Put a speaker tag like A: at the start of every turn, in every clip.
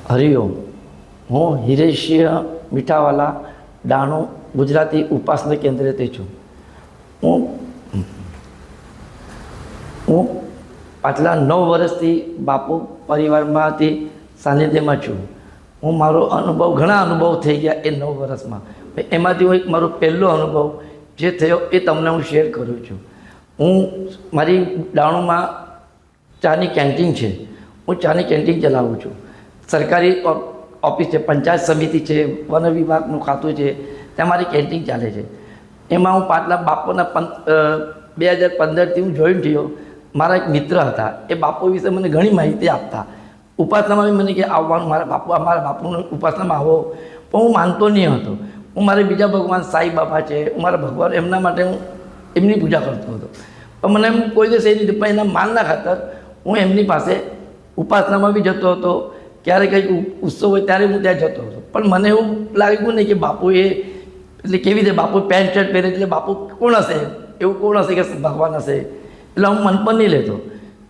A: હરિઓમ, હું હિરેશિયા મીઠાવાલા ડાણું ગુજરાતી ઉપાસના કેન્દ્રથી છું. હું પાછલા 9 વર્ષથી બાપુ પરિવારમાંથી સાનિધ્યમાં છું. હું મારો અનુભવ ઘણા અનુભવ થઈ ગયા એ 9 વર્ષમાં. એમાંથી હું એક મારો પહેલો અનુભવ જે થયો એ તમને હું શેર કરું છું. હું મારી ડાણુમાં ચાની કેન્ટીન છે. હું ચાની કેન્ટીન ચલાવું છું. સરકારી ઓફિસ છે, પંચાયત સમિતિ છે, વન વિભાગનું ખાતું છે, ત્યાં મારી કેન્ટીન ચાલે છે. એમાં હું પાછલા બાપુના 2015થી હું જોઈન થયો. મારા એક મિત્ર હતા, એ બાપુ વિશે મને ઘણી માહિતી આપતા. ઉપાસનામાં બી મને કે આવવાનું, મારા બાપુનું ઉપાસનામાં આવો. પણ હું માનતો નહીં હતો. હું મારે બીજા ભગવાન સાઈ બાબા છે, હું મારા ભગવાન એમના માટે હું એમની પૂજા કરતો હતો. પણ મને એમ કોઈ દિવસ એ નહીં, પણ એના માનના ખાતર હું એમની પાસે ઉપાસનામાં બી જતો હતો. ક્યારેક કંઈક ઉત્સવ હોય ત્યારે હું ત્યાં જતો હતો. પણ મને એવું લાગ્યું નહીં કે બાપુ એટલે કેવી રીતે બાપુ પેન્ટ શર્ટ પહેરે એટલે બાપુ કોણ હશે, એવું કોણ હશે કે ભગવાન હશે, એટલે હું મન પર નહીં લેતો.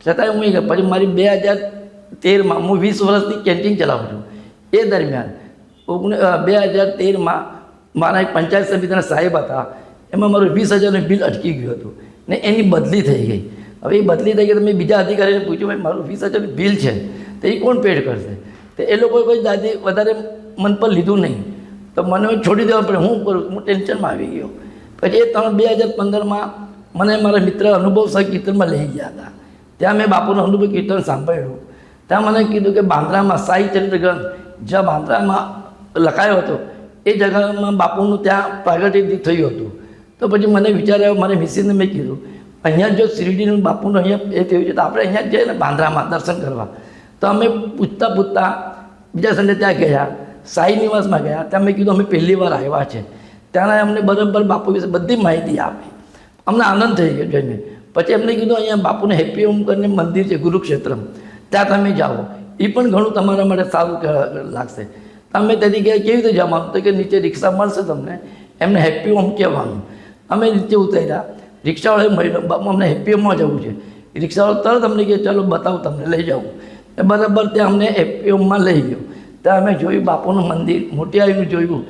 A: છતાંય હું પછી મારી 2013માં હું 20 વર્ષથી કેન્ટીન ચલાવું છું. એ દરમિયાન 2013માં મારા એક પંચાયત સમિતિના સાહેબ હતા, એમાં મારું 20,000નું બિલ અટકી ગયું હતું ને એની બદલી થઈ ગઈ. હવે એ બદલી થઈ ગઈ તો મેં બીજા અધિકારીને પૂછ્યું, ભાઈ મારું 20,000નું બિલ છે તો એ કોણ પેડ કરશે? તો એ લોકોએ કોઈ દાદી વધારે મન પર લીધું નહીં. તો મને છોડી દેવા પડે. હું કરું? હું ટેન્શનમાં આવી ગયો. પછી એ 2015માં મને મારા મિત્ર અનુભવ સહ કીર્તનમાં લઈ ગયા હતા. ત્યાં મેં બાપુનો અનુભવ કીર્તન સાંભળ્યું. ત્યાં મને કીધું કે બાંદ્રામાં સાઈ ચરિત્ર ગ્રંથ જ્યાં બાંદ્રામાં લખાયો હતો એ જગ્યામાં બાપુનું ત્યાં પ્રાગટ્ય થયું હતું. તો પછી મને વિચાર આવ્યો, મારે મિસિસને મેં કીધું અહીંયા જો શિરડીનું બાપુનું અહીંયા એ થયું છે તો આપણે અહીંયા જઈએ ને બાંદ્રામાં દર્શન કરવા. તો અમે પૂછતા બીજા સંડે ત્યાં ગયા, સાઈ નિવાસમાં ગયા. ત્યાં મેં કીધું અમે પહેલી વાર આવ્યા છે. ત્યાંના અમને બરાબર બાપુ વિશે બધી માહિતી આપી. અમને આનંદ થઈ ગયો જોઈને. પછી એમને કીધું અહીંયા બાપુને હેપી હોમ કરીને મંદિર છે ગુરુક્ષેત્ર, ત્યાં તમે જાઓ, એ પણ ઘણું તમારા માટે સારું લાગશે. તમે ત્યાંથી ગયા કેવી રીતે જવાનું? તો કે નીચે રિક્ષા મળશે તમને, એમને હેપી હોમ કહેવાનું. અમે નીચે ઉતર્યા, રિક્ષાવાળાએ મળ્યો, બાપુ અમને હેપી હોમમાં જવું છે. રિક્ષાવાળો તરત અમને કહે ચાલો બતાવું તમને, લઈ જાઉં. એ બરાબર ત્યાં અમને હેપી હોમમાં લઈ ગયો. ત્યાં અમે જોયું બાપુનું મંદિર, મોટી આવીને જોયું,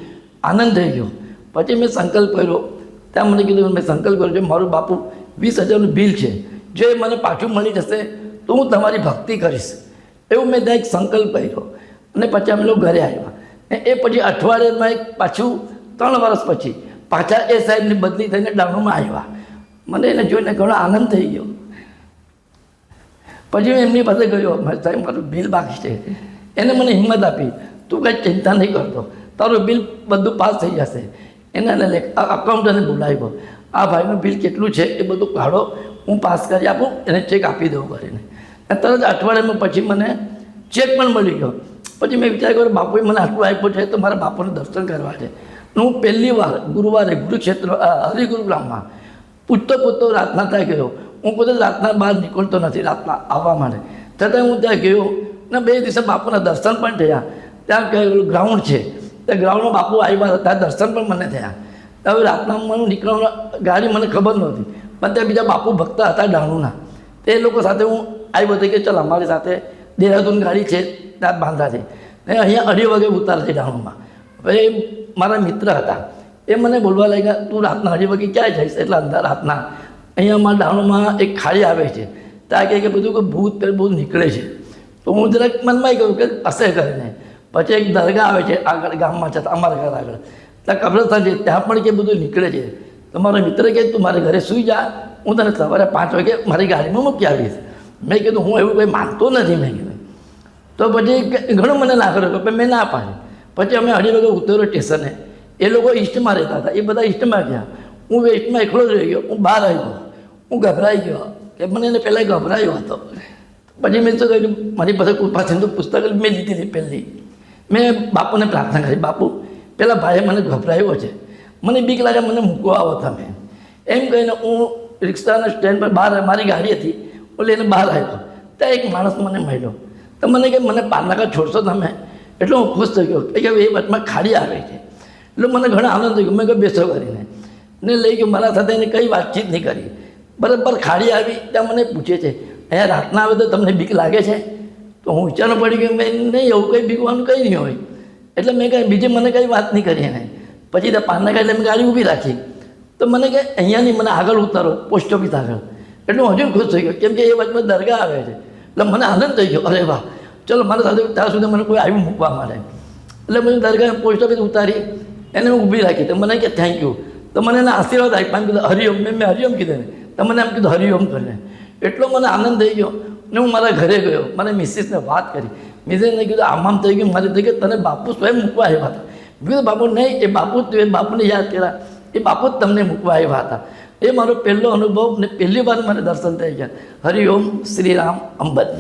A: આનંદ થઈ ગયો. પછી મેં સંકલ્પ કર્યો. ત્યાં મને કીધું મેં સંકલ્પ કર્યો છે મારું બાપુ 20,000નું બિલ છે, જો એ મને પાછું મળી જશે તો હું તમારી ભક્તિ કરીશ. એવું મેં ત્યાં એક સંકલ્પ કર્યો. અને પછી અમે લોકો ઘરે આવ્યા. એ પછી અઠવાડિયામાં એક પાછું 3 વર્ષ પછી પાછા એ સાહેબની બદલી થઈને ડાણુમાં આવ્યા. મને એને જોઈને ઘણો આનંદ થઈ ગયો. પછી હું એમની પાસે ગયો, સાહેબ મારું બિલ બાકી છે. એને મને હિંમત આપી, તું કંઈ ચિંતા નહીં કરતો, તારું બિલ બધું પાસ થઈ જશે. એને અકાઉન્ટને બોલાવ્યો, આ ભાઈનું બિલ કેટલું છે એ બધું કાઢો, હું પાસ કરી આપું, એને ચેક આપી દઉં કરીને. તરત અઠવાડિયામાં પછી મને ચેક પણ મળી ગયો. પછી મેં વિચાર કર્યો બાપુએ મને આટલું આપ્યું છે તો મારા બાપુને દર્શન કરવા છે. હું પહેલી વાર ગુરુવારે ગુરુક્ષેત્ર હરિગુરુગ્રામમાં પૂછતો રાતના ત્યાં ગયો. હું પોતે રાતના બહાર નીકળતો નથી રાતના આવવા માટે, છતાં હું ત્યાં ગયો ને 2 દિવસે બાપુના દર્શન પણ થયા. ત્યાં કહેલું ગ્રાઉન્ડ છે, ત્યાં ગ્રાઉન્ડમાં બાપુ આવ્યા હતા, દર્શન પણ મને થયા. હવે રાતના મને નીકળવા ગાડી મને ખબર નહોતી, પણ ત્યાં બીજા બાપુ ભક્ત હતા ડાણુના. તે લોકો સાથે હું આવ્યો હતો કે ચાલ અમારી સાથે દેહરાદૂન ગાડી છે ત્યાં બાંધા છે ને અહીંયા 2:30 વાગે ઉતારશે ડાણુમાં. હવે મારા મિત્ર હતા, એ મને બોલવા લાગ્યા તું રાતના 2:30 વાગે ક્યાં જઈશ? એટલે અંદર રાતના અહીંયા અમારા ડાણુમાં એક ખાડી આવે છે, ત્યાં કહે કે બધું કે ભૂત બહુ નીકળે છે. તો હું જરાક મનમાં કહ્યું કે હશે કરીને. પછી એક દરગાહ આવે છે આગળ ગામમાં છે, અમારા ઘર આગળ ત્યાં કબ્રસ્તાન છે, ત્યાં પણ કે બધું નીકળે છે. તો મારો મિત્ર કહે તું મારે ઘરે સૂઈ જા, હું તને સવારે 5 વાગે મારી ગાડીમાં મૂકી આવીશ. મેં કીધું હું એવું કંઈ માનતો નથી. મેં કીધું તો પછી ઘણું મને ના કર્યો, પણ મેં ના પાડી. પછી અમે 2:30 વાગે ઉતર્યો સ્ટેશને. એ લોકો ઈસ્ટમાં રહેતા હતા, એ બધા ઈસ્ટમાં ગયા. હું વેસ્ટમાં એકલો જ રહી ગયો. હું બહાર આવ્યો, હું ગભરાઈ ગયો કે મને એને પહેલાં ગભરાયો હતો. પછી મેં શું કહ્યું, મારી પાસે કૃપા સિંધુ પુસ્તક મેં લીધી હતી પહેલી. મેં બાપુને પ્રાર્થના કરી, બાપુ પેલા ભાઈએ મને ગભરાયો છે, મને બીક લાગે, મને મૂકવા આવો તમે. એમ કહીને હું રિક્ષાના સ્ટેન્ડ પર બહાર મારી ગાડી હતી હું લઈને બહાર આવ્યો. ત્યાં એક માણસ મને મળ્યો. તો મને કે મને પારનાકા છોડશો તમે? એટલે હું ખુશ થઈ ગયો કે એ વચમાં ખાડી આવે છે. એટલે મને ઘણો આનંદ થઈ ગયો. મેં કહ્યું બેસો કરીને ને લઈ ગયો. મારા સાથે એને કંઈ વાતચીત નહીં કરી. બરાબર ખાડી આવી ત્યાં મને પૂછે છે અહીંયા રાતના આવે તો તમને બીક લાગે છે? તો હું વિચારવું પડી કે મેં નહીં એવું કંઈ બીકવાનું કંઈ નહીં હોય. એટલે મેં કંઈ બીજી મને કંઈ વાત નહીં કરી એને. પછી ત્યાં પાનના કાઢે મેં ગાડી ઊભી રાખી. તો મને કે અહીંયાની મને આગળ ઉતારો પોસ્ટ ઓફિસ આગળ. એટલે હું હજુ ખુશ થઈ ગયો, કેમ કે એ વચમાં દરગાહ આવે છે. એટલે મને આનંદ થઈ ગયો, અરે વાહ ચલો મારા સાથે ત્યાં સુધી મને કોઈ આવ્યું મૂકવા માટે. એટલે મેં દરગાહ પોસ્ટ ઓફિસ ઉતારી, એને હું ઊભી રાખી. તો મને કે થેન્ક યુ. તો મને એના આશીર્વાદ આપ્યા. એમ કીધું હરિઓમ. મેં હરિઓમ કીધું ને, તો મને એમ કીધું હરિઓમ કરીને. એટલો મને આનંદ થઈ ગયો ને હું મારા ઘરે ગયો. મને મિસિસને વાત કરી. મિસિસને કીધું આમ થઈ ગયું, મારે થઈ ગયું તને બાપુ સ્વયં મૂકવા આવ્યા હતા. મેં કીધું બાપુ નહીં, એ બાપુ એ બાપુને યાદ કર્યા, એ બાપુ જ તમને મૂકવા આવ્યા હતા. એ મારો પહેલો અનુભવ ને પહેલી વાર મને દર્શન થઈ ગયા. હરિઓમ શ્રી રામ અંબજ્ઞ.